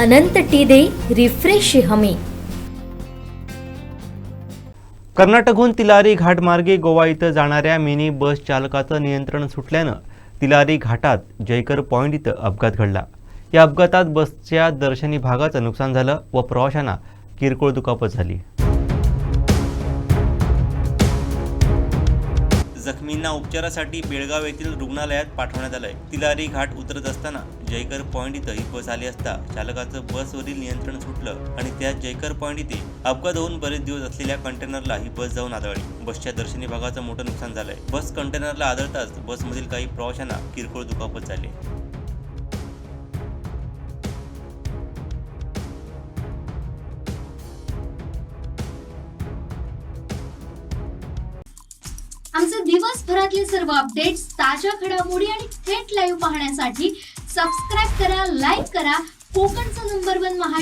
अनंत T देई refresh हमी. कर्नाटकहून तिलारी घाट मार्गे गोवा इथं जाणाऱ्या मिनी बस चालकाचं नियंत्रण सुटल्यानं तिलारी घाटात जयकर पॉइंट इथं अपघात घडला. या अपघातात बसच्या दर्शनी भागाचं नुकसान झालं व प्रवाशांना किरकोळ दुखापत झाली. जखमींना उपचारासाठी बेळगाव येथील रुग्णालयात पाठवण्यात आलंय. तिलारी घाट उतरत असताना जयकर पॉइंट इथं ही बस आली असता चालकाचं बसवरील नियंत्रण सुटलं आणि त्यात जयकर पॉइंट इथे अपघात होऊन बरेच दिवस असलेल्या कंटेनरला ही बस जाऊन आदळली. बसच्या दर्शनी भागाचं मोठं नुकसान झालंय. बस कंटेनरला आदळताच बसमधील काही प्रवाशांना किरकोळ दुखापत झाली. आमचे दिवसभरातले सर्व अपडेट्स, ताज्या घडामोडी आणि थेट लाईव्ह पाहण्यासाठी सबस्क्राईब करा, लाईक करा. कोकणचं नंबर 1 महा